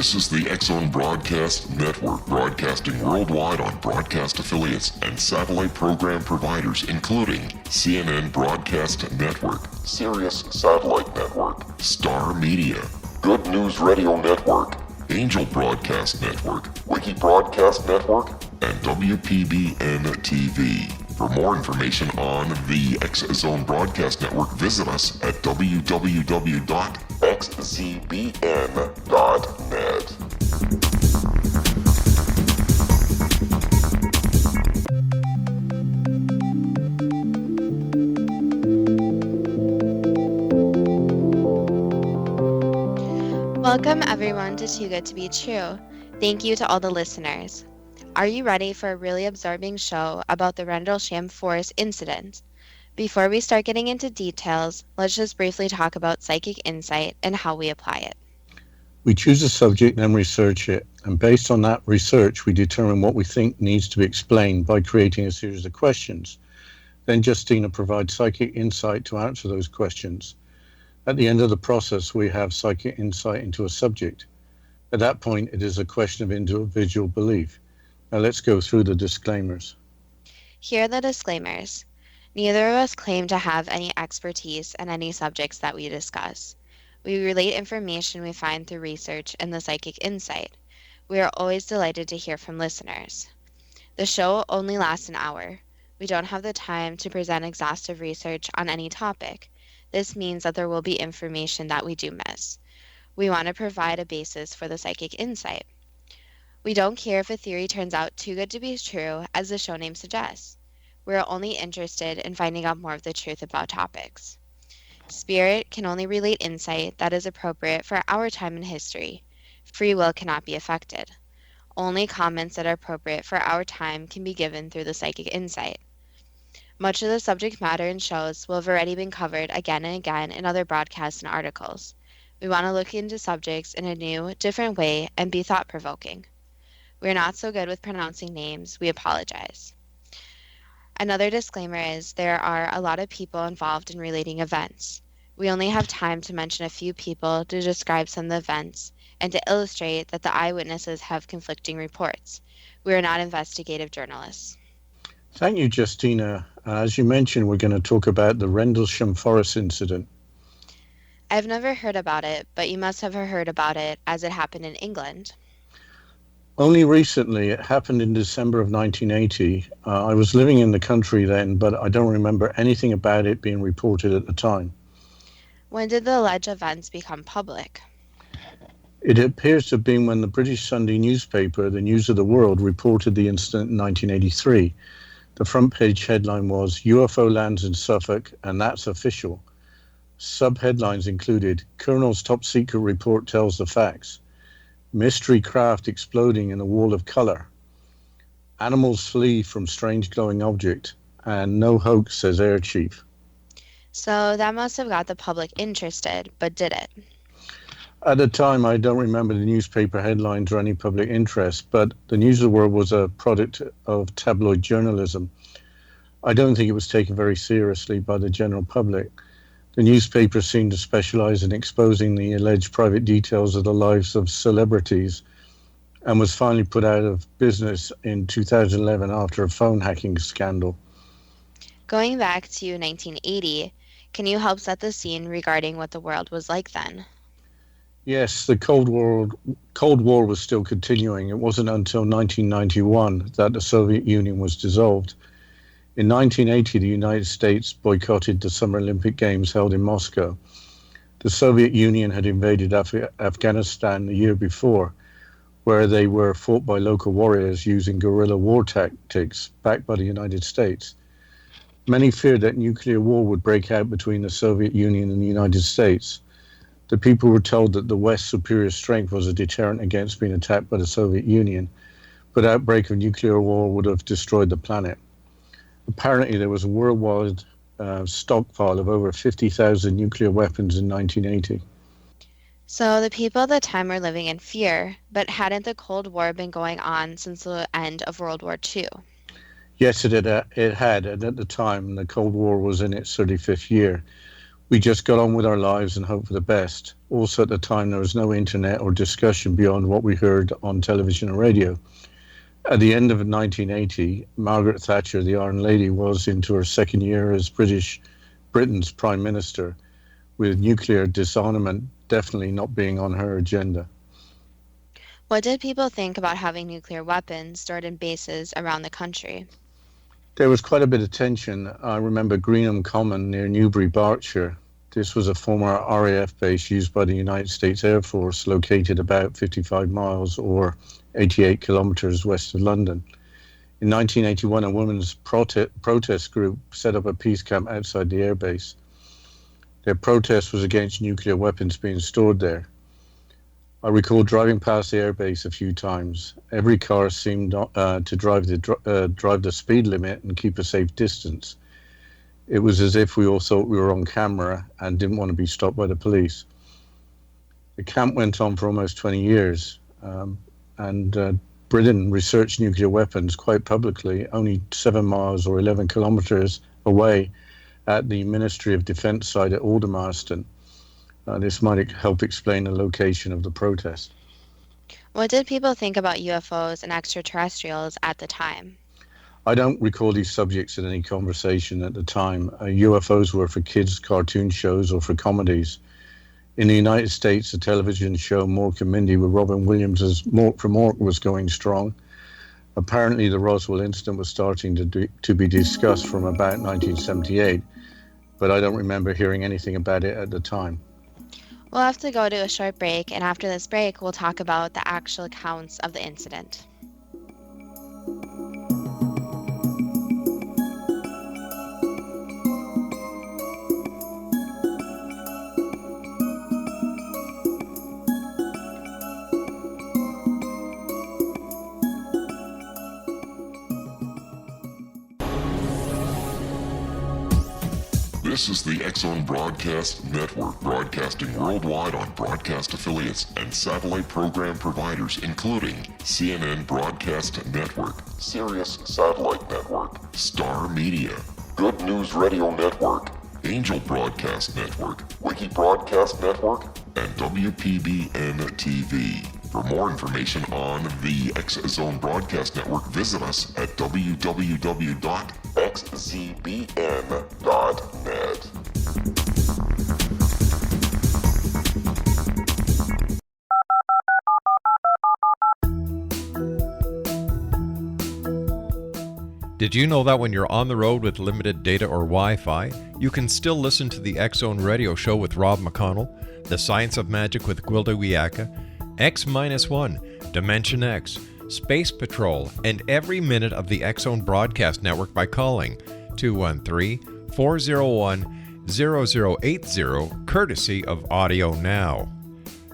This is the X-Zone Broadcast Network, broadcasting worldwide on broadcast affiliates and satellite program providers, including CNN Broadcast Network, Sirius Satellite Network, Star Media, Good News Radio Network, Angel Broadcast Network, Wiki Broadcast Network, and WPBN TV. For more information on the X-Zone Broadcast Network, visit us at www.xzbn.net. Welcome everyone to Too Good to Be True. Thank you to all the listeners. Are you ready for a really absorbing show about the Rendlesham Forest incident? Before we start getting into details, let's just briefly talk about psychic insight and how we apply it. We choose a subject and research it, and based on that research, we determine what we think needs to be explained by creating a series of questions. Then Justina provides psychic insight to answer those questions. At the end of the process, we have psychic insight into a subject. At that point, it is a question of individual belief. Now let's go through the disclaimers. Here are the disclaimers. Neither of us claim to have any expertise in any subjects that we discuss. We relate information we find through research and the psychic insight. We are always delighted to hear from listeners. The show only lasts an hour. We don't have the time to present exhaustive research on any topic. This means that there will be information that we do miss. We want to provide a basis for the psychic insight. We don't care if a theory turns out too good to be true, as the show name suggests. We are only interested in finding out more of the truth about topics. Spirit can only relate insight that is appropriate for our time in history. Free will cannot be affected. Only comments that are appropriate for our time can be given through the psychic insight. Much of the subject matter in shows will have already been covered again and again in other broadcasts and articles. We want to look into subjects in a new, different way and be thought-provoking. We are not so good with pronouncing names. We apologize. Another disclaimer is there are a lot of people involved in relating events. We only have time to mention a few people to describe some of the events and to illustrate that the eyewitnesses have conflicting reports. We are not investigative journalists. Thank you, Justina. As you mentioned, we're going to talk about the Rendlesham Forest incident. I've never heard about it, but you must have heard about it as it happened in England. Only recently. It happened in December of 1980. I was living in the country then, but I don't remember anything about it being reported at the time. When did the alleged events become public? It appears to have been when the British Sunday newspaper, the News of the World, reported the incident in 1983. The front page headline was, UFO lands in Suffolk, and that's official. Sub-headlines included, Colonel's top secret report tells the facts. Mystery craft exploding in a wall of color. Animals flee from strange glowing object. And no hoax, says Air Chief. So that must have got the public interested, but did it? At the time, I don't remember the newspaper headlines or any public interest, but the News of the World was a product of tabloid journalism. I don't think it was taken very seriously by the general public. The newspaper seemed to specialize in exposing the alleged private details of the lives of celebrities and was finally put out of business in 2011 after a phone hacking scandal. Going back to 1980, can you help set the scene regarding what the world was like then? Yes, the Cold War was still continuing. It wasn't until 1991 that the Soviet Union was dissolved. In 1980, the United States boycotted the Summer Olympic Games held in Moscow. The Soviet Union had invaded Afghanistan the year before, where they were fought by local warriors using guerrilla war tactics backed by the United States. Many feared that nuclear war would break out between the Soviet Union and the United States. The people were told that the West's superior strength was a deterrent against being attacked by the Soviet Union, but outbreak of nuclear war would have destroyed the planet. Apparently, there was a worldwide stockpile of over 50,000 nuclear weapons in 1980. So the people at the time were living in fear, but hadn't the Cold War been going on since the end of World War II? Yes, it had, and at the time, the Cold War was in its 35th year. We just got on with our lives and hoped for the best. Also, at the time, there was no internet or discussion beyond what we heard on television and radio. At the end of 1980, Margaret Thatcher, the Iron Lady, was into her second year as Britain's Prime Minister, with nuclear disarmament definitely not being on her agenda. What did people think about having nuclear weapons stored in bases around the country? There was quite a bit of tension. I remember Greenham Common near Newbury, Berkshire. This was a former RAF base used by the United States Air Force, located about 55 miles or 88 kilometers west of London. In 1981, a women's protest group set up a peace camp outside the airbase. Their protest was against nuclear weapons being stored there. I recall driving past the airbase a few times. Every car seemed to drive the speed limit and keep a safe distance. It was as if we all thought we were on camera and didn't want to be stopped by the police. The camp went on for almost 20 years, and Britain researched nuclear weapons quite publicly, only 7 miles or 11 kilometers away at the Ministry of Defence site at Aldermaston. This might help explain the location of the protest. What did people think about UFOs and extraterrestrials at the time? I don't recall these subjects in any conversation at the time. UFOs were for kids' cartoon shows or for comedies. In the United States, the television show Mork and Mindy with Robin Williams as Mork for Mork was going strong. Apparently, the Roswell incident was starting to be discussed from about 1978, but I don't remember hearing anything about it at the time. We'll have to go to a short break, and after this break, we'll talk about the actual accounts of the incident. This is the X-Zone Broadcast Network, broadcasting worldwide on broadcast affiliates and satellite program providers, including CNN Broadcast Network, Sirius Satellite Network, Star Media, Good News Radio Network, Angel Broadcast Network, Wiki Broadcast Network, and WPBN TV. For more information on the X-Zone Broadcast Network, visit us at www.xzbn.net. Did you know that when you're on the road with limited data or Wi-Fi, you can still listen to the X-Zone Radio Show with Rob McConnell, The Science of Magic with Gwilda Wiyaka, X-1, Dimension X, Space Patrol, and every minute of the X-Zone Broadcast Network by calling 213-401-0080, courtesy of Audio Now.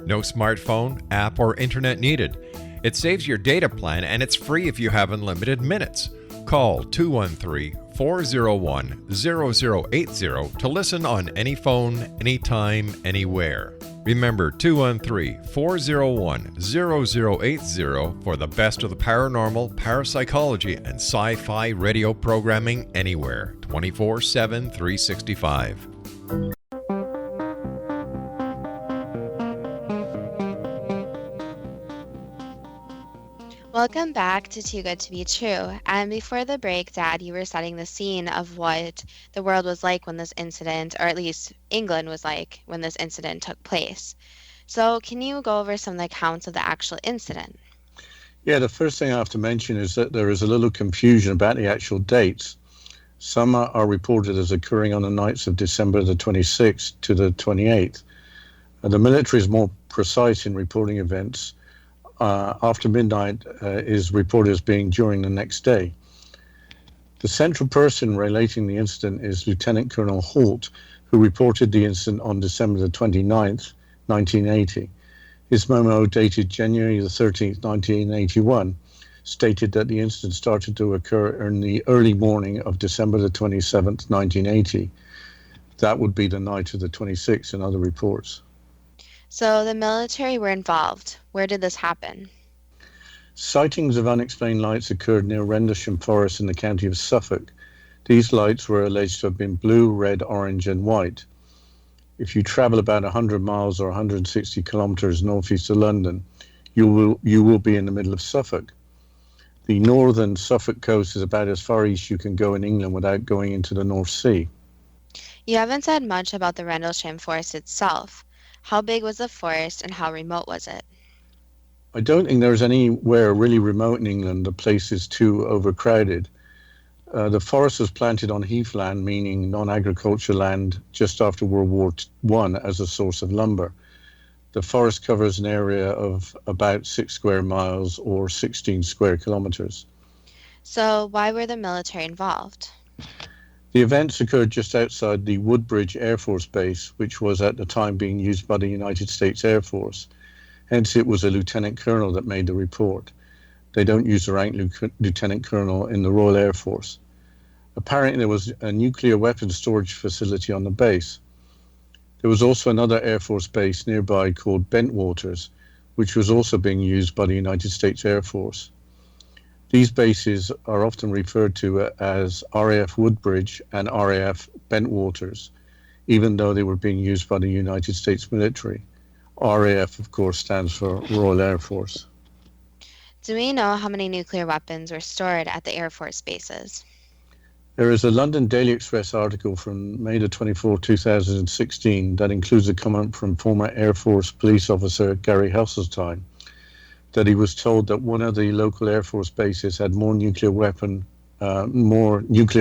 No smartphone, app, or internet needed. It saves your data plan, and it's free if you have unlimited minutes. Call 213-401-0080 to listen on any phone, anytime, anywhere. Remember 213-401-0080 for the best of the paranormal, parapsychology, and sci-fi radio programming anywhere, 24/7, 365. Welcome back to Too Good to Be True. And before the break, Dad, you were setting the scene of what the world was like when this incident, or at least England was like when this incident took place. So can you go over some of the accounts of the actual incident? Yeah, the first thing I have to mention is that there is a little confusion about the actual dates. Some are reported as occurring on the nights of December the 26th to the 28th. The military is more precise in reporting events. After midnight is reported as being during the next day. The central person relating the incident is Lieutenant Colonel Halt, who reported the incident on December the 29th, 1980. His memo, dated January the 13th, 1981, stated that the incident started to occur in the early morning of December the 27th, 1980. That would be the night of the 26th in other reports. So the military were involved. Where did this happen? Sightings of unexplained lights occurred near Rendlesham Forest in the county of Suffolk. These lights were alleged to have been blue, red, orange, and white. If you travel about 100 miles or 160 kilometers northeast of London, you will be in the middle of Suffolk. The northern Suffolk coast is about as far east you can go in England without going into the North Sea. You haven't said much about the Rendlesham Forest itself. How big was the forest and how remote was it? I don't think there's anywhere really remote in England the place is too overcrowded. The forest was planted on heathland, meaning non-agricultural land, just after World War I as a source of lumber. The forest covers an area of about 6 square miles or 16 square kilometers. So why were the military involved? The events occurred just outside the Woodbridge Air Force Base, which was at the time being used by the United States Air Force. Hence, it was a lieutenant colonel that made the report. They don't use the rank lieutenant colonel in the Royal Air Force. Apparently, there was a nuclear weapons storage facility on the base. There was also another Air Force base nearby called Bentwaters, which was also being used by the United States Air Force. These bases are often referred to as RAF Woodbridge and RAF Bentwaters, even though they were being used by the United States military. RAF, of course, stands for Royal Air Force. Do we know how many nuclear weapons were stored at the Air Force bases? There is a London Daily Express article from May the 24th, 2016 that includes a comment from former Air Force police officer Gary Hasseltine that he was told that one of the local Air Force bases had more nuclear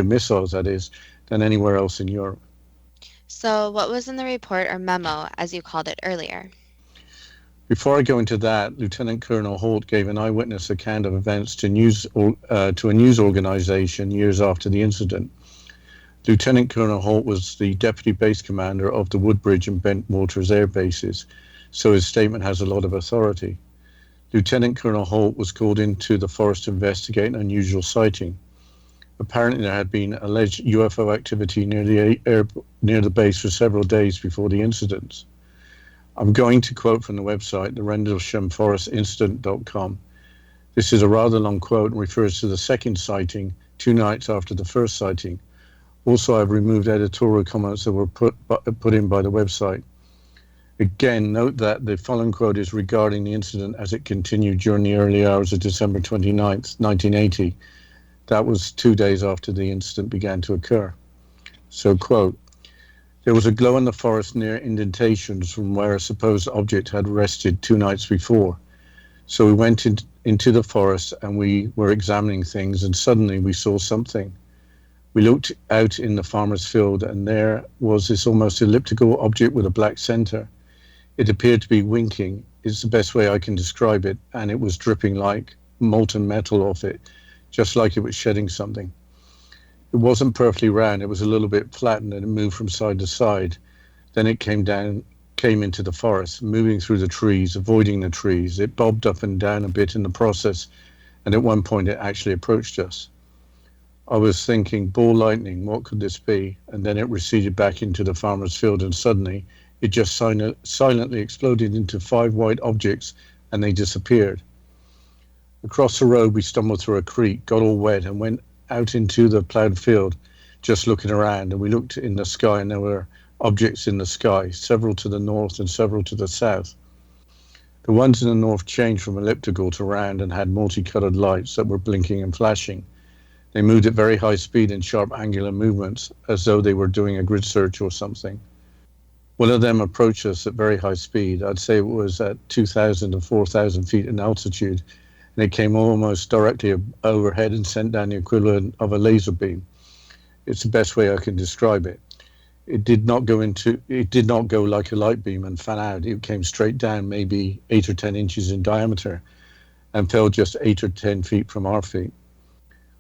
missiles, that is, than anywhere else in Europe. So what was in the report or memo, as you called it earlier? Before I go into that, Lieutenant Colonel Halt gave an eyewitness account of events to a news organization years after the incident. Lieutenant Colonel Halt was the deputy base commander of the Woodbridge and Bentwaters air bases, so his statement has a lot of authority. Lieutenant Colonel Halt was called into the forest to investigate an unusual sighting. Apparently, there had been alleged UFO activity near the base for several days before the incidents. I'm going to quote from the website, the Rendlesham Forest Incident.com. This is a rather long quote and refers to the second sighting 2 nights after the first sighting. Also, I've removed editorial comments that were put in by the website. Again, note that the following quote is regarding the incident as it continued during the early hours of December 29th, 1980. That was 2 days after the incident began to occur. So, quote, "There was a glow in the forest near indentations from where a supposed object had rested 2 nights before. So we went into the forest and we were examining things, and suddenly we saw something. We looked out in the farmer's field and there was this almost elliptical object with a black center. It appeared to be winking, is the best way I can describe it, and it was dripping like molten metal off it, just like it was shedding something. It wasn't perfectly round, it was a little bit flattened and it moved from side to side. Then it came into the forest, moving through the trees, avoiding the trees. It bobbed up and down a bit in the process, and at one point it actually approached us. I was thinking, ball lightning, what could this be? And then it receded back into the farmer's field, and suddenly it just silently exploded into 5 white objects, and they disappeared. Across the road, we stumbled through a creek, got all wet, and went out into the ploughed field, just looking around, and we looked in the sky, and there were objects in the sky, several to the north and several to the south. The ones in the north changed from elliptical to round and had multicolored lights that were blinking and flashing. They moved at very high speed in sharp angular movements, as though they were doing a grid search or something. One of them approached us at very high speed. I'd say it was at 2,000 to 4,000 feet in altitude, and it came almost directly overhead and sent down the equivalent of a laser beam. It's the best way I can describe it. It did not go like a light beam and fan out. It came straight down, maybe 8 or 10 inches in diameter, and fell just 8 or 10 feet from our feet.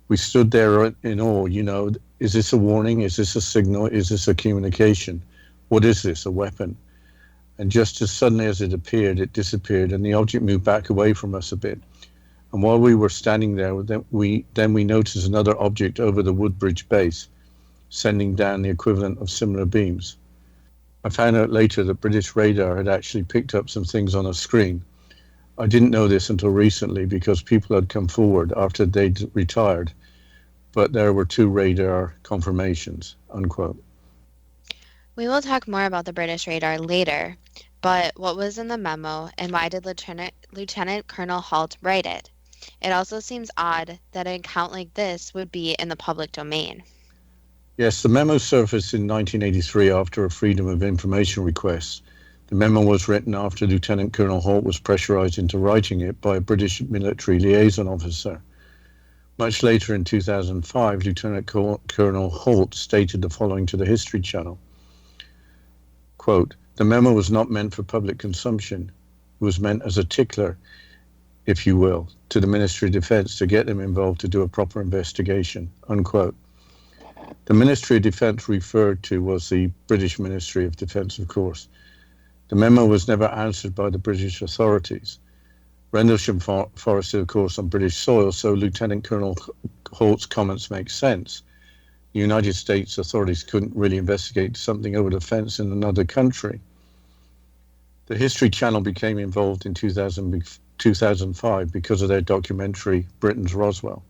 We stood there in awe, is this a warning? Is this a signal? Is this a communication? What is this, a weapon? And just as suddenly as it appeared, it disappeared, and the object moved back away from us a bit. And while we were standing there, we noticed another object over the Woodbridge base, sending down the equivalent of similar beams. I found out later that British radar had actually picked up some things on a screen. I didn't know this until recently because people had come forward after they'd retired, but there were 2 radar confirmations, unquote. We will talk more about the British radar later, but what was in the memo and why did Lieutenant Colonel Halt write it? It also seems odd that an account like this would be in the public domain. Yes, the memo surfaced in 1983 after a Freedom of Information request. The memo was written after Lieutenant Colonel Halt was pressurized into writing it by a British military liaison officer. Much later in 2005, Lieutenant Colonel Halt stated the following to the History Channel. Quote, "The memo was not meant for public consumption. It was meant as a tickler, if you will, to the Ministry of Defense to get them involved to do a proper investigation." Unquote. The Ministry of Defense referred to was the British Ministry of Defense, of course. The memo was never answered by the British authorities. Rendlesham Forest is, of course, on British soil, so Lieutenant Colonel Halt's comments make sense. The United States authorities couldn't really investigate something over the fence in another country. The History Channel became involved in 2005 because of their documentary, Britain's Roswell.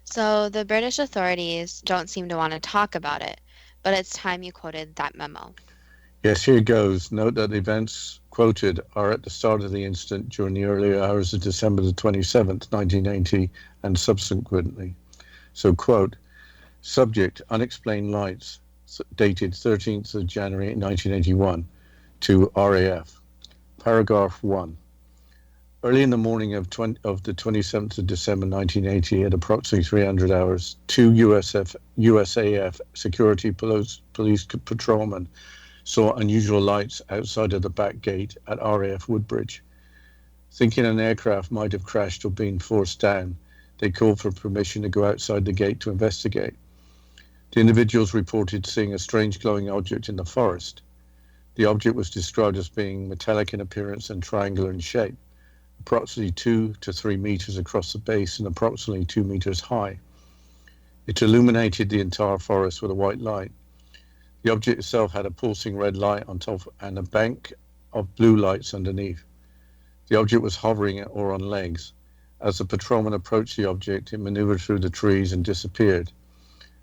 So the British authorities don't seem to want to talk about it, but it's time you quoted that memo. Yes, here goes. Note that the events quoted are at the start of the incident during the early hours of December the 27th, 1980, and subsequently. So, quote, subject, unexplained lights, dated 13th of January 1981, to RAF. Paragraph 1. Early in the morning of the 27th of December 1980, at approximately 300 hours, two USAF security police patrolmen saw unusual lights outside of the back gate at RAF Woodbridge. Thinking an aircraft might have crashed or been forced down, they called for permission to go outside the gate to investigate. The individuals reported seeing a strange glowing object in the forest. The object was described as being metallic in appearance and triangular in shape, approximately 2 to 3 meters across the base and approximately 2 meters high. It illuminated the entire forest with a white light. The object itself had a pulsing red light on top and a bank of blue lights underneath. The object was hovering or on legs. As the patrolman approached the object, it maneuvered through the trees and disappeared.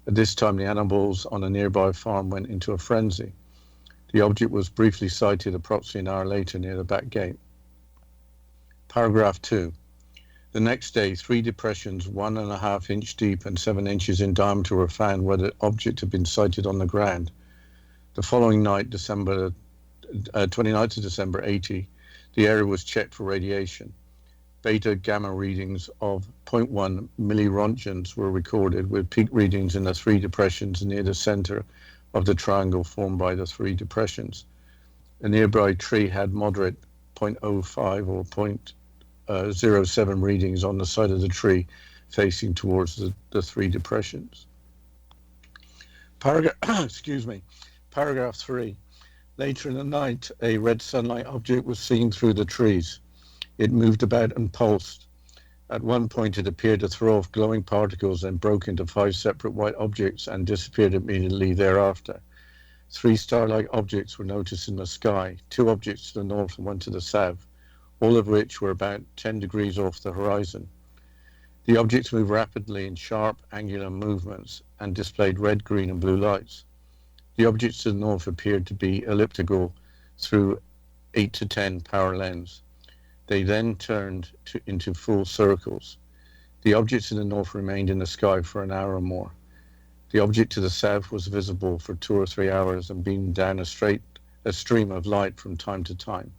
At this time, the animals on a nearby farm went into a frenzy. The object was briefly sighted approximately an hour later near the back gate. Paragraph 2. The next day, 3 depressions, 1.5 inch deep and 7 inches in diameter, were found where the object had been sighted on the ground. The following night, 29th of December 80, the area was checked for radiation. Beta gamma readings of 0.1 milliroentgens were recorded, with peak readings in the 3 depressions near the center of the triangle formed by the 3 depressions. A nearby tree had moderate 0.05 or 0.07 readings on the side of the tree facing towards the 3 depressions. Paragraph 3. Later in the night, a red sunlight object was seen through the trees. It moved about and pulsed. At one point, it appeared to throw off glowing particles and broke into 5 separate white objects and disappeared immediately thereafter. 3 star-like objects were noticed in the sky, 2 objects to the north and 1 to the south, all of which were about 10 degrees off the horizon. The objects moved rapidly in sharp, angular movements and displayed red, green, and blue lights. The objects to the north appeared to be elliptical through 8 to 10 power lens. They then turned into full circles. The objects in the north remained in the sky for an hour or more. The object to the south was visible for 2 or 3 hours and beamed down a stream of light from time to time.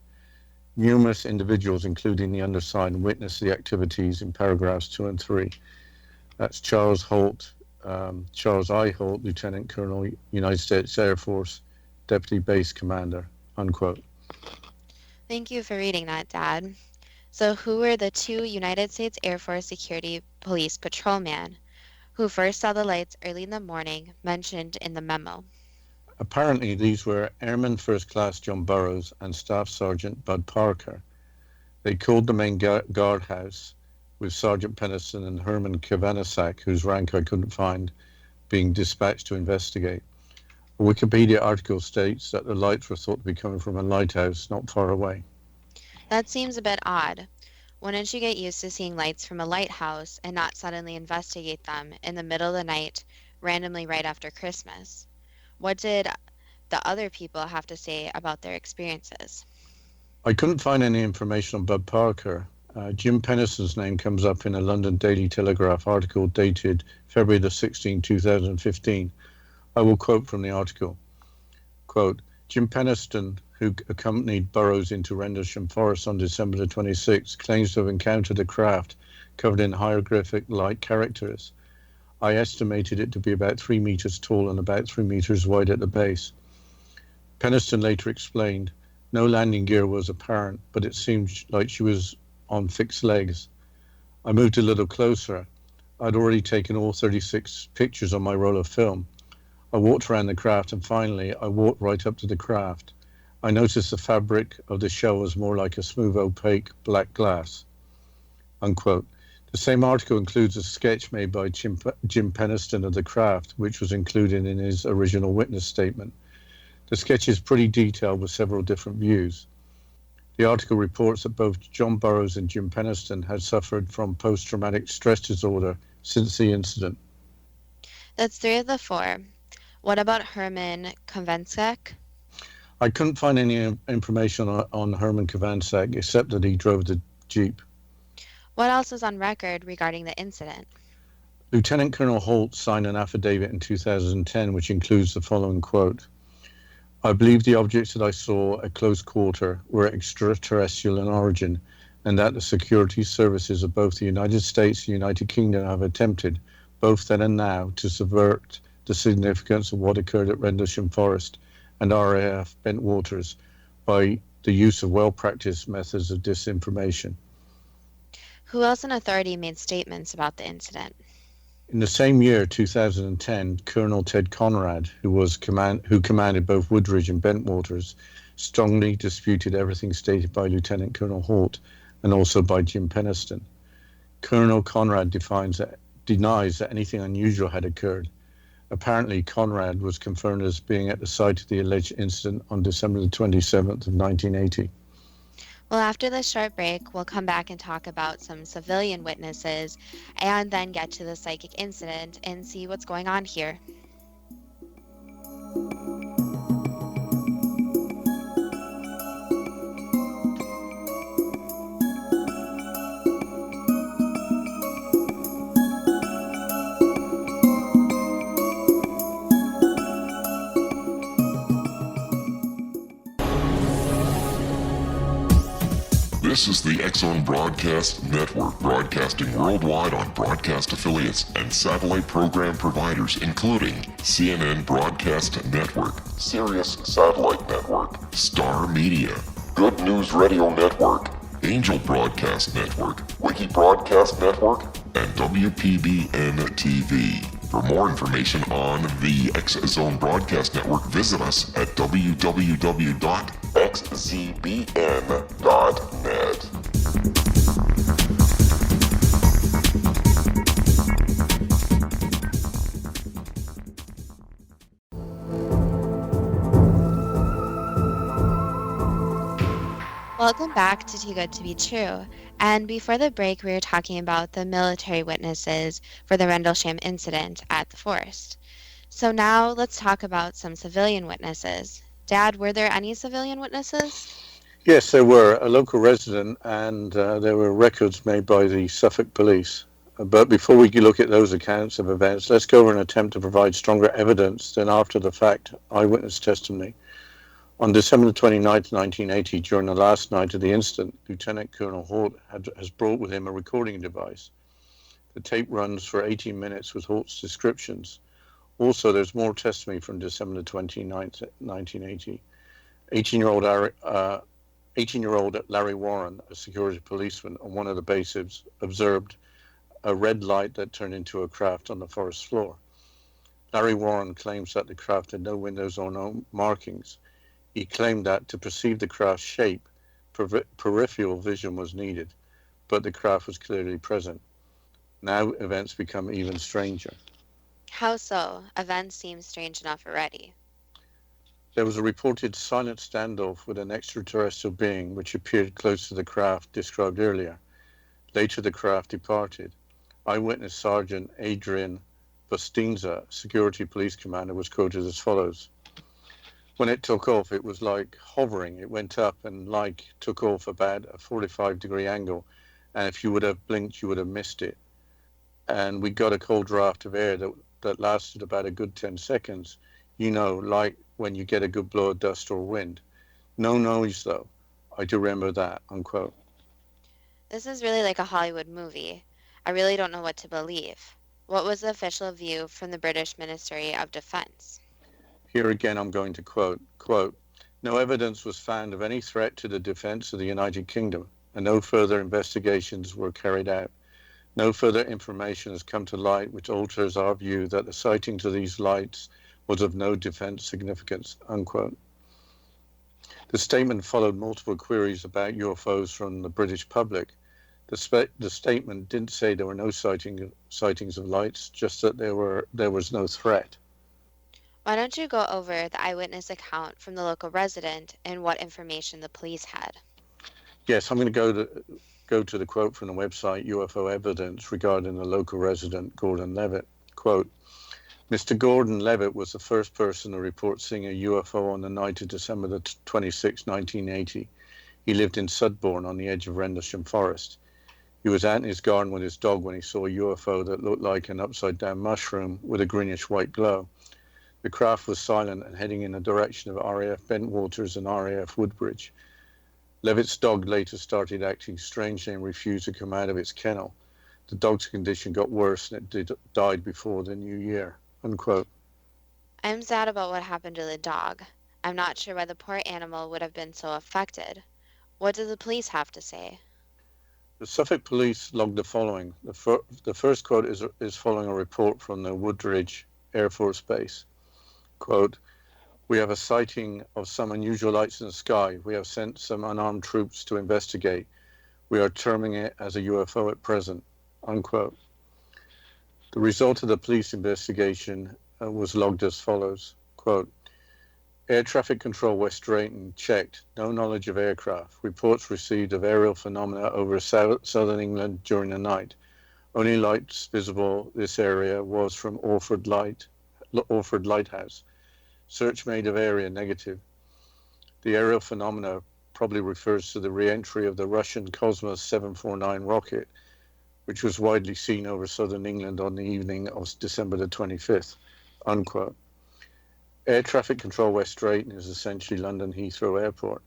Numerous individuals, including the undersigned, witnessed the activities in paragraphs 2 and 3. That's Charles I. Halt, Lieutenant Colonel, United States Air Force, Deputy Base Commander, unquote. Thank you for reading that, Dad. So who were the 2 United States Air Force Security Police patrolmen who first saw the lights early in the morning mentioned in the memo? Apparently, these were Airman First Class John Burroughs and Staff Sergeant Bud Parker. They called the main guardhouse, with Sergeant Pennison and Herman Kavanasak, whose rank I couldn't find, being dispatched to investigate. A Wikipedia article states that the lights were thought to be coming from a lighthouse not far away. That seems a bit odd. Wouldn't you get used to seeing lights from a lighthouse and not suddenly investigate them in the middle of the night, randomly right after Christmas? What did the other people have to say about their experiences. I couldn't find any information on Bud Parker. Jim Penniston's name comes up in a London Daily Telegraph article dated February the 16th, 2015. I will quote from the article. Quote, Jim Penniston, who accompanied Burroughs into Rendlesham Forest on December the 26th, claims to have encountered a craft covered in hieroglyphic-like characters. I estimated it to be about 3 meters tall and about 3 meters wide at the base. Penniston later explained, no landing gear was apparent, but it seemed like she was on fixed legs. I moved a little closer. I'd already taken all 36 pictures on my roll of film. I walked around the craft and finally I walked right up to the craft. I noticed the fabric of the shell was more like a smooth, opaque black glass. Unquote. The same article includes a sketch made by Jim Penniston of the craft, which was included in his original witness statement. The sketch is pretty detailed with several different views. The article reports that both John Burroughs and Jim Penniston had suffered from post-traumatic stress disorder since the incident. That's 3 of the 4. What about Herman Kovansek? I couldn't find any information on Herman Kovansek except that he drove the Jeep. What else is on record regarding the incident? Lieutenant Colonel Halt signed an affidavit in 2010 which includes the following quote. I believe the objects that I saw at close quarter were extraterrestrial in origin and that the security services of both the United States and United Kingdom have attempted, both then and now, to subvert the significance of what occurred at Rendlesham Forest and RAF Bentwaters by the use of well-practiced methods of disinformation. Who else in authority made statements about the incident? In the same year, 2010, Colonel Ted Conrad, who commanded both Woodbridge and Bentwaters, strongly disputed everything stated by Lieutenant Colonel Halt and also by Jim Penniston. Colonel Conrad denies that anything unusual had occurred. Apparently, Conrad was confirmed as being at the site of the alleged incident on December the 27th of 1980. Well, after this short break, we'll come back and talk about some civilian witnesses and then get to the psychic incident and see what's going on here. This is the X-Zone Broadcast Network, broadcasting worldwide on broadcast affiliates and satellite program providers, including CNN Broadcast Network, Sirius Satellite Network, Star Media, Good News Radio Network, Angel Broadcast Network, Wiki Broadcast Network, and WPBN TV. For more information on the X-Zone Broadcast Network, visit us at www.xzbn.net. Welcome back to Too Good to Be True. And before the break, we were talking about the military witnesses for the Rendlesham incident at the forest. So now let's talk about some civilian witnesses. Dad, were there any civilian witnesses? Yes, there were. A local resident and there were records made by the Suffolk police. But before we look at those accounts of events, let's go over and attempt to provide stronger evidence than after the fact eyewitness testimony. On December 29th, 1980, during the last night of the incident, Lieutenant Colonel Halt has brought with him a recording device. The tape runs for 18 minutes with Halt's descriptions. Also, there's more testimony from December 29th, 1980. 18-year-old Larry Warren, a security policeman on one of the bases, observed a red light that turned into a craft on the forest floor. Larry Warren claims that the craft had no windows or no markings. He claimed that to perceive the craft's shape, peripheral vision was needed, but the craft was clearly present. Now events become even stranger. How so? Events seem strange enough already. There was a reported silent standoff with an extraterrestrial being which appeared close to the craft described earlier. Later the craft departed. Eyewitness Sergeant Adrian Bustinza, security police commander, was quoted as follows. When it took off, it was like hovering. It went up and like took off about a 45-degree angle. And if you would have blinked, you would have missed it. And we got a cold draft of air that lasted about a good 10 seconds. Like when you get a good blow of dust or wind. No noise, though. I do remember that, unquote. This is really like a Hollywood movie. I really don't know what to believe. What was the official view from the British Ministry of Defence? Here again, I'm going to quote, no evidence was found of any threat to the defence of the United Kingdom, and no further investigations were carried out. No further information has come to light which alters our view that the sightings of these lights was of no defence significance, unquote. The statement followed multiple queries about UFOs from the British public. The statement didn't say there were no sightings of lights, just that there was no threat. Why don't you go over the eyewitness account from the local resident and what information the police had? Yes, I'm going to go to the quote from the website UFO Evidence regarding the local resident Gordon Levitt. Quote, Mr. Gordon Levitt was the first person to report seeing a UFO on the night of December the 26, 1980. He lived in Sudbourne on the edge of Rendlesham Forest. He was out in his garden with his dog when he saw a UFO that looked like an upside-down mushroom with a greenish-white glow. The craft was silent and heading in the direction of RAF Bentwaters and RAF Woodbridge. Levitt's dog later started acting strangely and refused to come out of its kennel. The dog's condition got worse and it died before the new year, unquote. I'm sad about what happened to the dog. I'm not sure why the poor animal would have been so affected. What do the police have to say? The Suffolk police logged the following. The first quote is following a report from the Woodbridge Air Force Base. Quote, we have a sighting of some unusual lights in the sky. We have sent some unarmed troops to investigate. We are terming it as a UFO at present, unquote. The result of the police investigation was logged as follows. Quote, Air Traffic Control West Drayton checked. No knowledge of aircraft. Reports received of aerial phenomena over southern England during the night. Only lights visible this area was from Orford Lighthouse. Search made of area negative. The aerial phenomena probably refers to the re-entry of the Russian Cosmos 749 rocket, which was widely seen over southern England on the evening of December the 25th, unquote. Air Traffic Control West Drayton is essentially London Heathrow Airport.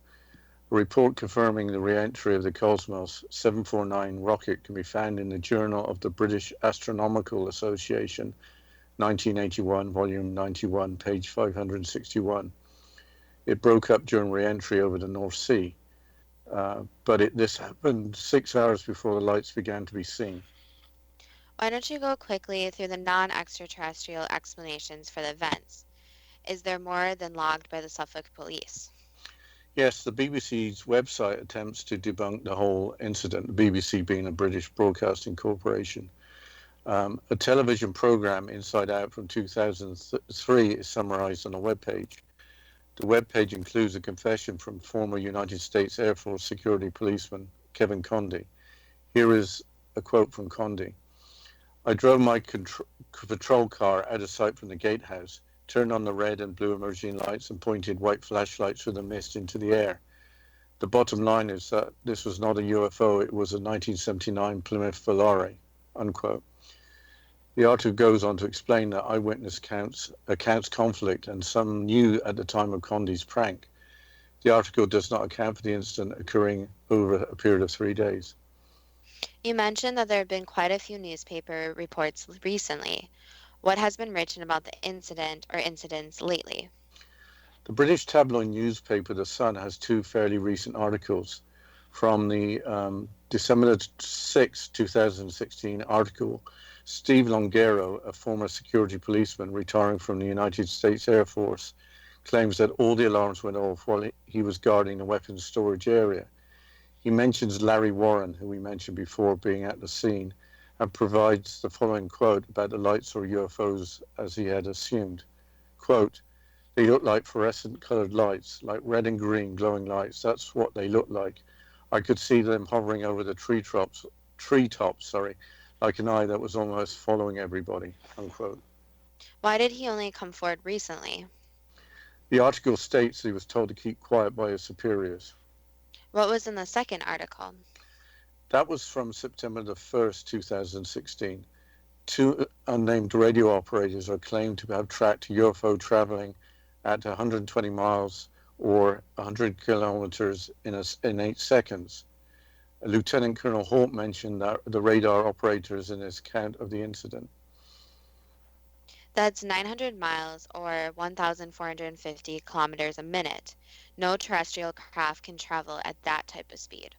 A report confirming the re-entry of the Cosmos 749 rocket can be found in the Journal of the British Astronomical Association, 1981, volume 91, page 561. It broke up during re-entry over the North Sea, but this happened 6 hours before the lights began to be seen. Why don't you go quickly through the non-extraterrestrial explanations for the events? Is there more than logged by the Suffolk police? Yes, the BBC's website attempts to debunk the whole incident, the BBC being a British Broadcasting Corporation. A television program, Inside Out, from 2003 is summarized on the webpage. The webpage includes a confession from former United States Air Force security policeman Kevin Condy. Here is a quote from Condy. I drove my patrol car out of sight from the gatehouse, turned on the red and blue emerging lights and pointed white flashlights through the mist into the air. The bottom line is that this was not a UFO, it was a 1979 Plymouth Volare, unquote. The article goes on to explain that eyewitness accounts conflict and some knew at the time of Condy's prank. The article does not account for the incident occurring over a period of 3 days. You mentioned that there have been quite a few newspaper reports recently. What has been written about the incident or incidents lately? The British tabloid newspaper The Sun has two fairly recent articles. From the December 6, 2016 article, Steve Longero, a former security policeman retiring from the United States Air Force, claims that all the alarms went off while he was guarding the weapons storage area. He mentions Larry Warren, who we mentioned before, being at the scene, and provides the following quote about the lights or UFOs as he had assumed. Quote, they look like fluorescent colored lights, like red and green glowing lights. That's what they look like. I could see them hovering over the treetops, like an eye that was almost following everybody, unquote. Why did he only come forward recently? The article states he was told to keep quiet by his superiors. What was in the second article? That was from September the 1st, 2016. Two unnamed radio operators are claimed to have tracked a UFO traveling at 120 miles or 100 kilometers in 8 seconds. Lieutenant Colonel Halt mentioned that the radar operators in his account of the incident. That's 900 miles or 1,450 kilometers a minute. No terrestrial craft can travel at that type of speed.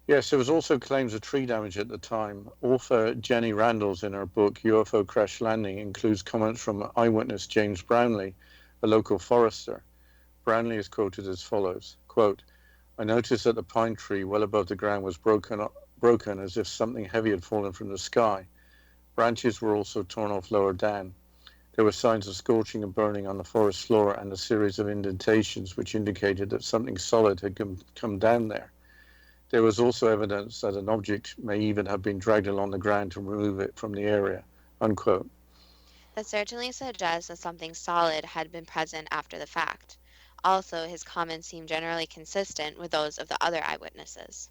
Yes, there was also claims of tree damage at the time. Author Jenny Randles, in her book UFO Crash Landing, includes comments from eyewitness James Brownlee, a local forester. Brownlee is quoted as follows, quote, "I noticed that the pine tree well above the ground was broken as if something heavy had fallen from the sky. Branches were also torn off lower down. There were signs of scorching and burning on the forest floor and a series of indentations which indicated that something solid had come down there. There was also evidence that an object may even have been dragged along the ground to remove it from the area," unquote. That certainly suggests that something solid had been present after the fact. Also, his comments seem generally consistent with those of the other eyewitnesses.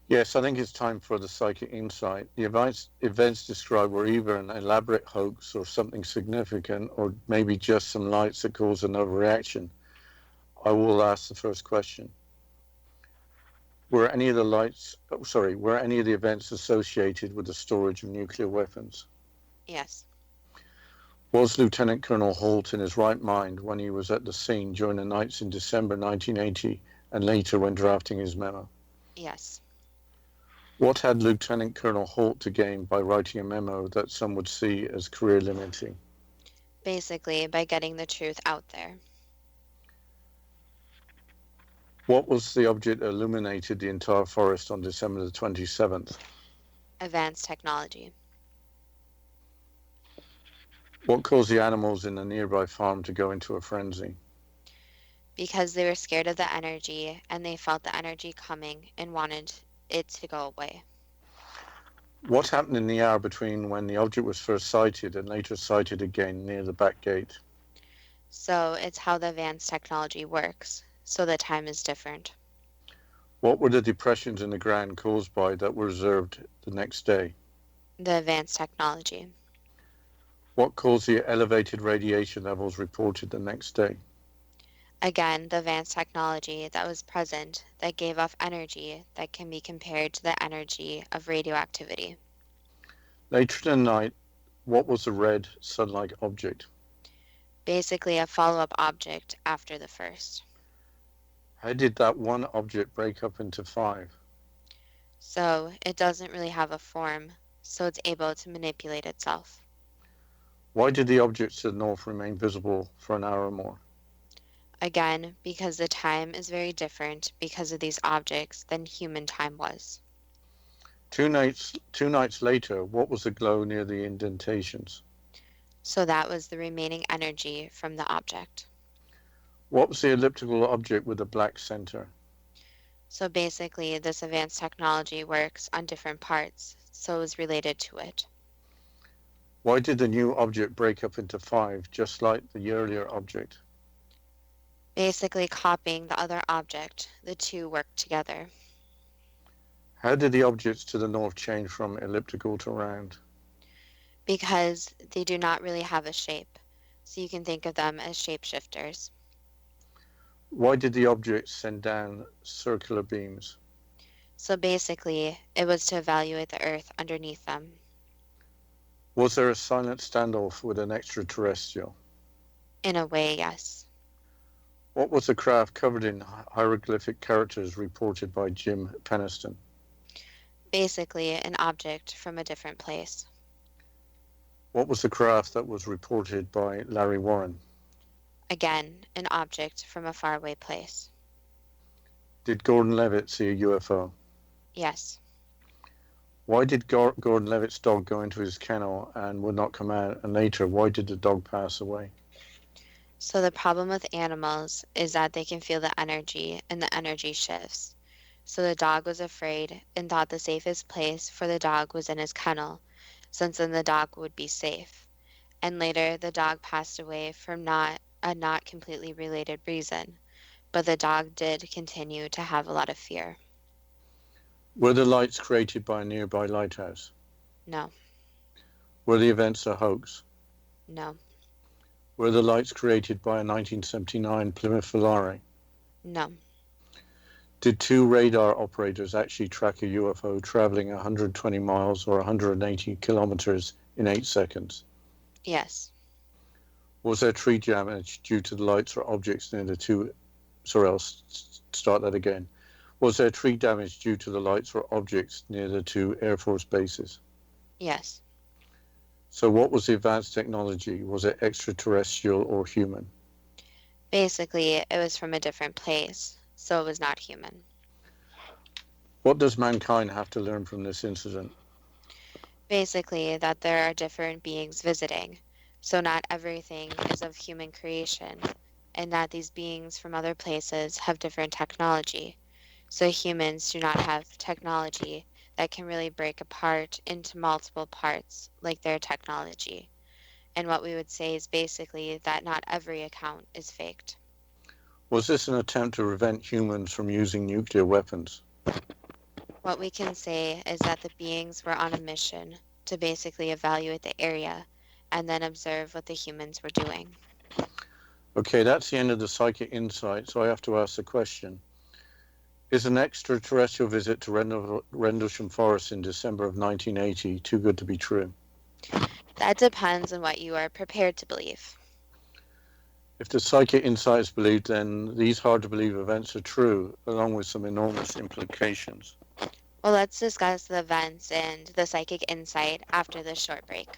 Yes, I think it's time for the psychic insight. The events described were either an elaborate hoax or something significant, or maybe just some lights that caused an overreaction. I will ask the first question. Were any of the events associated with the storage of nuclear weapons? Yes. Was Lieutenant Colonel Halt in his right mind when he was at the scene during the nights in December 1980 and later when drafting his memo? Yes. What had Lieutenant Colonel Halt to gain by writing a memo that some would see as career limiting? Basically, by getting the truth out there. What was the object that illuminated the entire forest on December the 27th? Advanced technology. What caused the animals in the nearby farm to go into a frenzy? Because they were scared of the energy and they felt the energy coming and wanted it to go away. What happened in the hour between when the object was first sighted and later sighted again near the back gate? So it's how the advanced technology works. So the time is different. What were the depressions in the ground caused by that were observed the next day? The advanced technology. What caused the elevated radiation levels reported the next day? Again, the advanced technology that was present that gave off energy that can be compared to the energy of radioactivity. Later in the night, what was the red sun-like object? Basically a follow-up object after the first. How did that one object break up into 5? So it doesn't really have a form, so it's able to manipulate itself. Why did the objects to the north remain visible for an hour or more? Again, because the time is very different because of these objects than human time was. Two nights later, what was the glow near the indentations? So that was the remaining energy from the object. What was the elliptical object with the black center? So basically, this advanced technology works on different parts, so is related to it. Why did the new object break up into 5, just like the earlier object? Basically copying the other object, the two work together. How did the objects to the north change from elliptical to round? Because they do not really have a shape, so you can think of them as shapeshifters. Why did the objects send down circular beams? So basically, it was to evaluate the Earth underneath them. Was there a silent standoff with an extraterrestrial? In a way, yes. What was the craft covered in hieroglyphic characters reported by Jim Peniston? Basically, an object from a different place. What was the craft that was reported by Larry Warren? Again, an object from a faraway place. Did Gordon Levitt see a UFO? Yes. Why did Gordon Levitt's dog go into his kennel and would not come out? And later, why did the dog pass away? So the problem with animals is that they can feel the energy and the energy shifts. So the dog was afraid and thought the safest place for the dog was in his kennel, since then the dog would be safe. And later the dog passed away from not a not completely related reason, but the dog did continue to have a lot of fear. Were the lights created by a nearby lighthouse? No, Were the events a hoax? no, Were the lights created by a 1979 Plymouth Volare? no, Did two radar operators actually track a UFO traveling 120 miles or 180 kilometers in 8 seconds? yes, Was there tree damage due to the lights or objects near the two? Sorry, I'll start that again. Was there tree damage due to the lights or objects near the two Air Force bases? yes. So what was the advanced technology? Was it extraterrestrial or human? Basically, it was from a different place, so it was not human. What does mankind have to learn from this incident? Basically, that there are different beings visiting, so not everything is of human creation, and that these beings from other places have different technology. So humans do not have technology that can really break apart into multiple parts like their technology. And what we would say is basically that not every account is faked. Was this an attempt to prevent humans from using nuclear weapons? What we can say is that the beings were on a mission to basically evaluate the area and then observe what the humans were doing. Okay, that's the end of the psychic insight, so I have to ask the question. Is an extraterrestrial visit to Rendlesham Forest in December of 1980 too good to be true? That depends on what you are prepared to believe. If the psychic insight is believed, then these hard-to-believe events are true, along with some enormous implications. Well, let's discuss the events and the psychic insight after this short break.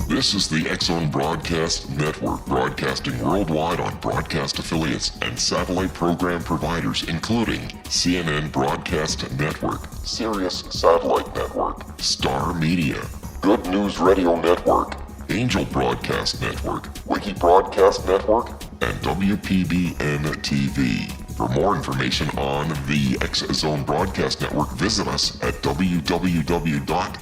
This is the X-Zone Broadcast Network, broadcasting worldwide on broadcast affiliates and satellite program providers, including CNN Broadcast Network, Sirius Satellite Network, Star Media, Good News Radio Network, Angel Broadcast Network, Wiki Broadcast Network, and WPBN TV. For more information on the X-Zone Broadcast Network, visit us at www.xzbn.net.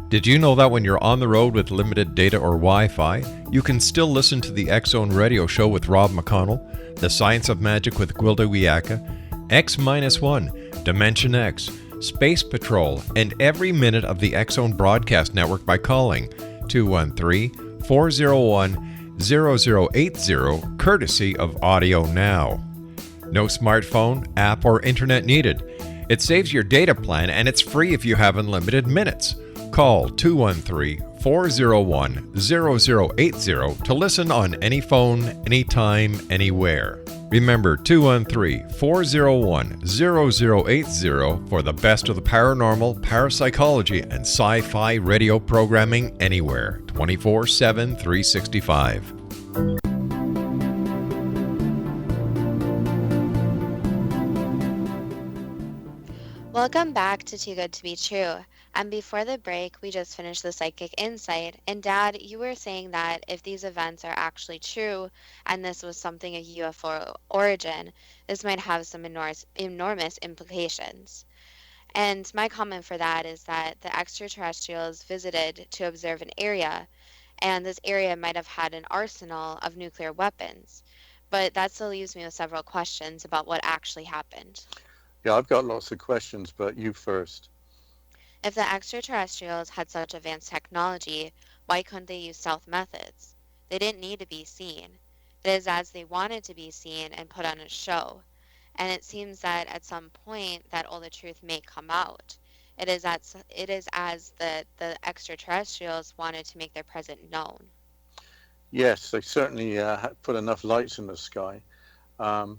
Did you know that when you're on the road with limited data or Wi-Fi, you can still listen to the X-Zone Radio Show with Rob McConnell, The Science of Magic with Gwilda Wiyaka, X-1, Dimension X, Space Patrol, and every minute of the X-Zone Broadcast Network by calling 213-401-0080, courtesy of Audio Now. No smartphone, app, or internet needed. It saves your data plan and it's free if you have unlimited minutes. Call 213-401-0080 to listen on any phone, anytime, anywhere. Remember 213-401-0080 for the best of the paranormal, parapsychology, and sci-fi radio programming anywhere, 24/7, 365. Welcome back to Too Good to Be True. And before the break, we just finished the psychic insight. And Dad, you were saying that if these events are actually true, and this was something of UFO origin, this might have some enormous implications. And my comment for that is that the extraterrestrials visited to observe an area, and this area might have had an arsenal of nuclear weapons. But that still leaves me with several questions about what actually happened. Yeah, I've got lots of questions, but you first. If the extraterrestrials had such advanced technology, why couldn't they use stealth methods? They didn't need to be seen. It is as they wanted to be seen and put on a show. And it seems that at some point that all the truth may come out. It is as the extraterrestrials wanted to make their presence known. Yes, they certainly put enough lights in the sky. Um,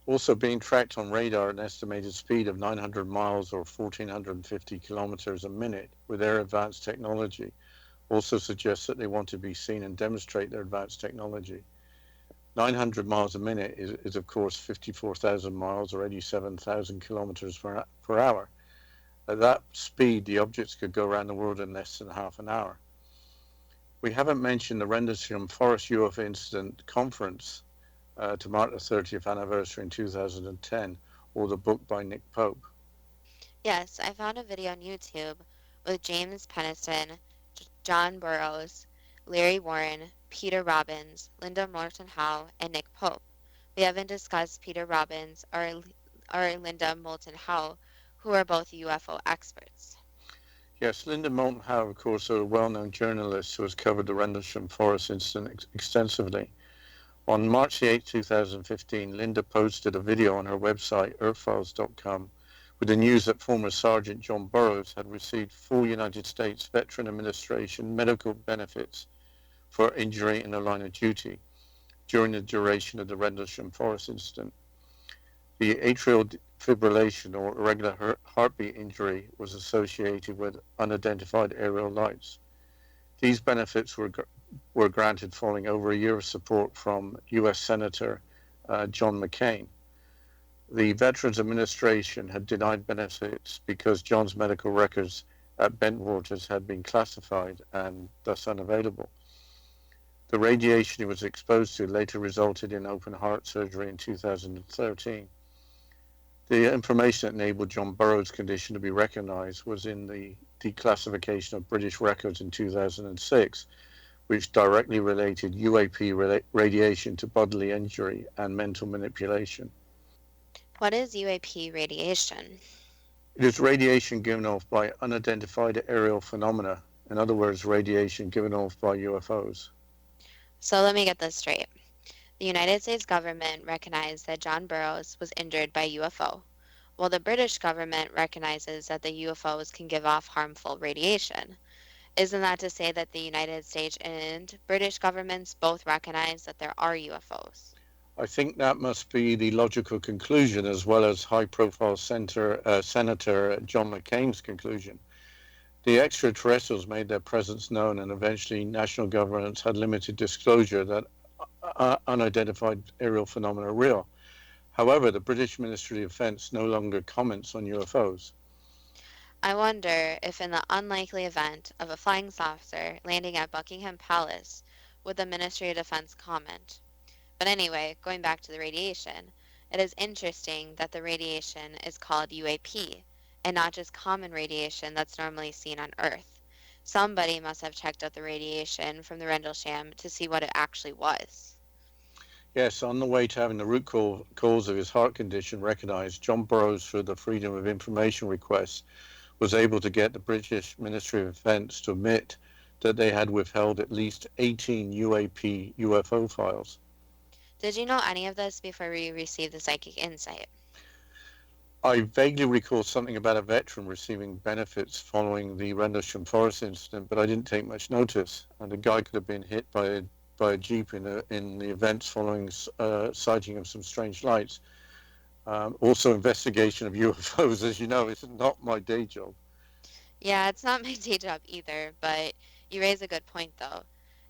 Also being tracked on radar at an estimated speed of 900 miles or 1,450 kilometers a minute with their advanced technology also suggests that they want to be seen and demonstrate their advanced technology. 900 miles a minute is of course 54,000 miles or 87,000 kilometers per hour. At that speed, the objects could go around the world in less than half an hour. We haven't mentioned the Rendlesham Forest UFO incident conference to mark the 30th anniversary in 2010, or the book by Nick Pope. Yes, I found a video on YouTube with James Peniston, John Burroughs, Larry Warren, Peter Robbins, Linda Moulton Howe, and Nick Pope. We haven't discussed Peter Robbins or Linda Moulton Howe, who are both UFO experts. Yes, Linda Moulton Howe, of course, a well-known journalist who has covered the Rendlesham Forest incident extensively. On March 8, 2015, Linda posted a video on her website, earthfiles.com, with the news that former Sergeant John Burroughs had received full United States Veteran Administration medical benefits for injury in the line of duty during the duration of the Rendlesham Forest incident. The atrial fibrillation or irregular heartbeat injury was associated with unidentified aerial lights. These benefits were granted following over a year of support from U.S. Senator John McCain. The Veterans Administration had denied benefits because John's medical records at Bentwaters had been classified and thus unavailable. The radiation he was exposed to later resulted in open heart surgery in 2013. The information that enabled John Burroughs' condition to be recognized was in the declassification of British records in 2006, which directly related UAP radiation to bodily injury and mental manipulation. What is UAP radiation? It is radiation given off by unidentified aerial phenomena, in other words, radiation given off by UFOs. So let me get this straight. The United States government recognized that John Burroughs was injured by UFO, while the British government recognizes that the UFOs can give off harmful radiation. Isn't that to say that the United States and British governments both recognize that there are UFOs? I think that must be the logical conclusion, as well as high-profile Senator John McCain's conclusion. The extraterrestrials made their presence known, and eventually national governments had limited disclosure that unidentified aerial phenomena are real. However, the British Ministry of Defence no longer comments on UFOs. I wonder if in the unlikely event of a flying saucer landing at Buckingham Palace, would the Ministry of Defense comment? But anyway, going back to the radiation, it is interesting that the radiation is called UAP, and not just common radiation that's normally seen on Earth. Somebody must have checked out the radiation from the Rendlesham to see what it actually was. Yes, on the way to having the root cause of his heart condition recognized, John Burroughs, through the Freedom of Information request, was able to get the British Ministry of Defence to admit that they had withheld at least 18 UAP UFO files. Did you know any of this before we received the psychic insight? I vaguely recall something about a veteran receiving benefits following the Rendlesham Forest incident, but I didn't take much notice. And the guy could have been hit by a jeep in the events following sighting of some strange lights. Also, investigation of UFOs, as you know, is not my day job. Yeah, it's not my day job either, but you raise a good point though.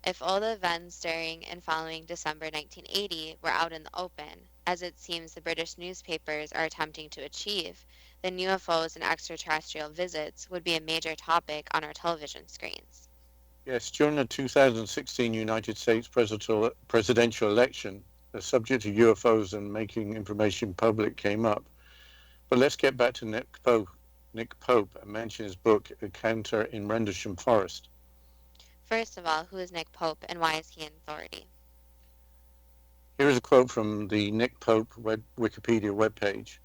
If all the events during and following December 1980 were out in the open, as it seems the British newspapers are attempting to achieve, then UFOs and extraterrestrial visits would be a major topic on our television screens. Yes, during the 2016 United States presidential election, the subject of UFOs and making information public came up. But let's get back to Nick Pope and mention his book, Encounter in Rendlesham Forest. First of all, who is Nick Pope and why is he an authority? Here is a quote from the Nick Pope Wikipedia webpage.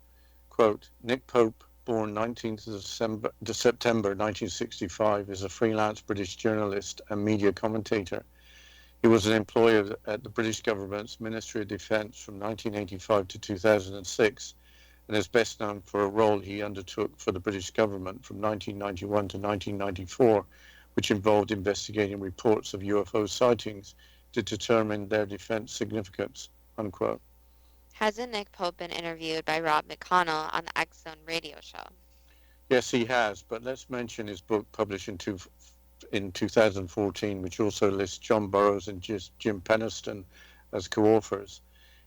Quote, Nick Pope, born 19th of September 1965, is a freelance British journalist and media commentator. He was an employee at the British government's Ministry of Defence from 1985 to 2006, and is best known for a role he undertook for the British government from 1991 to 1994, which involved investigating reports of UFO sightings to determine their defense significance, unquote. Hasn't Nick Pope been interviewed by Rob McConnell on the X Zone radio show? Yes, he has, but let's mention his book published in 2014, which also lists John Burroughs and Jim Penniston as co-authors.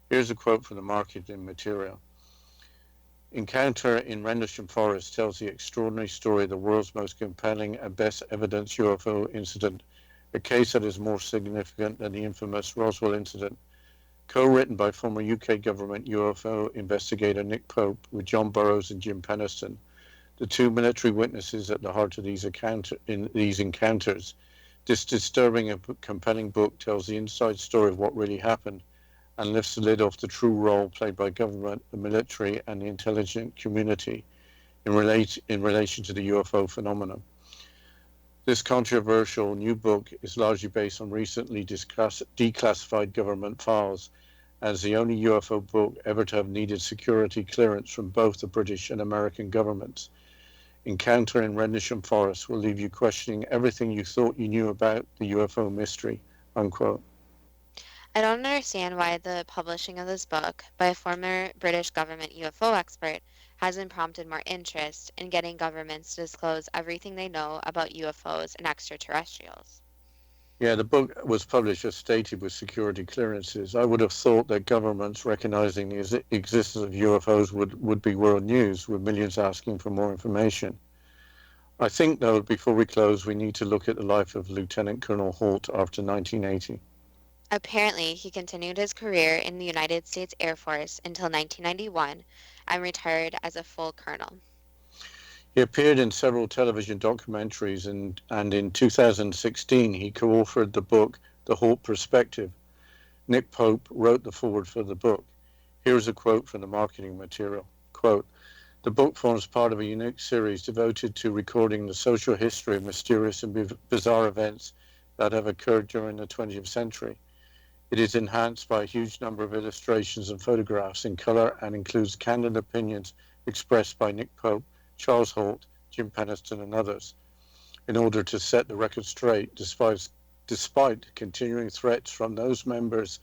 Here's a quote from the marketing material. Encounter in Rendlesham Forest tells the extraordinary story of the world's most compelling and best evidence UFO incident, a case that is more significant than the infamous Roswell incident. Co-written by former UK government UFO investigator Nick Pope with John Burroughs and Jim Penniston, the two military witnesses at the heart of these encounters. This disturbing and compelling book tells the inside story of what really happened and lifts the lid off the true role played by government, the military, and the intelligence community in relation to the UFO phenomenon. This controversial new book is largely based on recently declassified government files, as the only UFO book ever to have needed security clearance from both the British and American governments. Encounter in Rendlesham Forest will leave you questioning everything you thought you knew about the UFO mystery, unquote. I don't understand why the publishing of this book by a former British government UFO expert hasn't prompted more interest in getting governments to disclose everything they know about UFOs and extraterrestrials. Yeah, the book was published as stated with security clearances. I would have thought that governments recognizing the existence of UFOs would be world news, with millions asking for more information. I think, though, before we close, we need to look at the life of Lieutenant Colonel Halt after 1980. Apparently, he continued his career in the United States Air Force until 1991 and retired as a full colonel. He appeared in several television documentaries, and in 2016 he co-authored the book The Halt Perspective. Nick Pope wrote the foreword for the book. Here's a quote from the marketing material. Quote, "The book forms part of a unique series devoted to recording the social history of mysterious and bizarre events that have occurred during the 20th century. It is enhanced by a huge number of illustrations and photographs in color and includes candid opinions expressed by Nick Pope, Charles Halt, Jim Penniston, and others, in order to set the record straight despite continuing threats from those members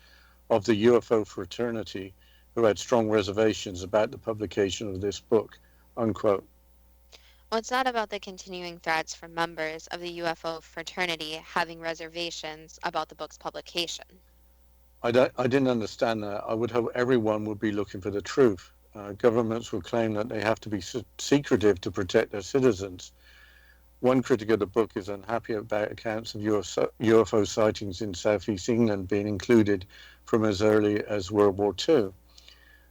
of the UFO fraternity who had strong reservations about the publication of this book," unquote. Well, it's not about the continuing threats from members of the UFO fraternity having reservations about the book's publication. I didn't understand that. I would hope everyone would be looking for the truth. Governments will claim that they have to be secretive to protect their citizens. One critic of the book is unhappy about accounts of UFO sightings in southeast England being included from as early as World War II.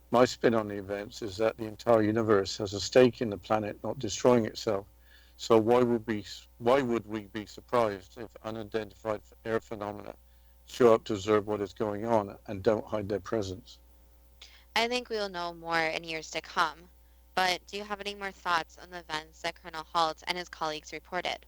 My spin on the events is that the entire universe has a stake in the planet not destroying itself. So why would we be surprised if unidentified air phenomena show up to observe what is going on and don't hide their presence? I think we'll know more in years to come. But do you have any more thoughts on the events that Colonel Halt and his colleagues reported?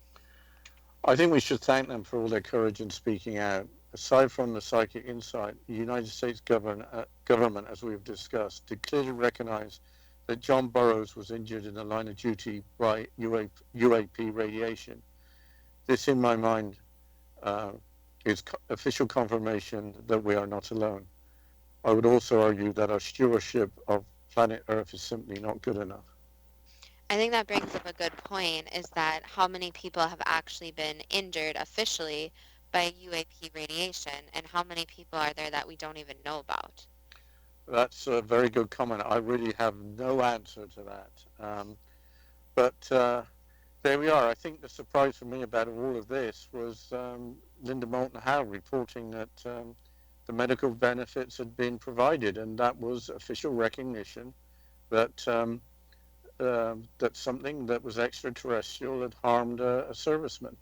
I think we should thank them for all their courage in speaking out. Aside from the psychic insight, the United States government, as we've discussed, did clearly recognize that John Burroughs was injured in the line of duty by UAP radiation. This, in my mind, is official confirmation that we are not alone. I would also argue that our stewardship of planet Earth is simply not good enough. I think that brings up a good point, is that how many people have actually been injured officially by UAP radiation, and how many people are there that we don't even know about? That's a very good comment. I really have no answer to that. But there we are. I think the surprise for me about all of this was Linda Moulton Howe reporting that the medical benefits had been provided, and that was official recognition that that something that was extraterrestrial had harmed a serviceman.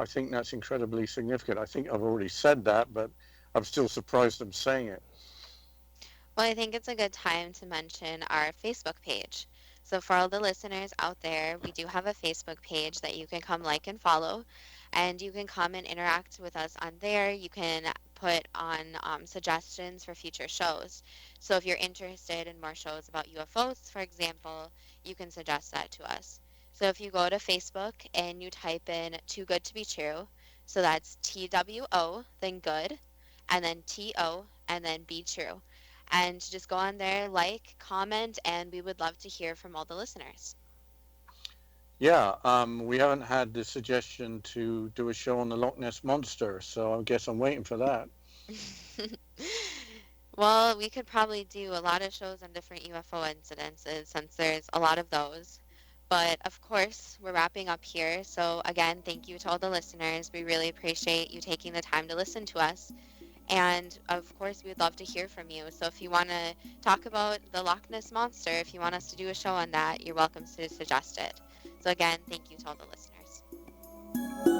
I think that's incredibly significant. I think I've already said that, but I'm still surprised I'm saying it. Well, I think it's a good time to mention our Facebook page. So, for all the listeners out there, we do have a Facebook page that you can come like and follow, and you can come and interact with us on there. You can put on suggestions for future shows. So, if you're interested in more shows about UFOs, for example, you can suggest that to us. So, if you go to Facebook and you type in Too Good to Be True, so that's TWO, then good, and then TO, and then be true. And just go on there, like, comment, and we would love to hear from all the listeners. Yeah, we haven't had the suggestion to do a show on the Loch Ness Monster, so I guess I'm waiting for that. Well, we could probably do a lot of shows on different UFO incidences since there's a lot of those. But of course, we're wrapping up here. So, again, thank you to all the listeners. We really appreciate you taking the time to listen to us. And of course, we'd love to hear from you. So, if you want to talk about the Loch Ness Monster, if you want us to do a show on that, you're welcome to suggest it. So, again, thank you to all the listeners.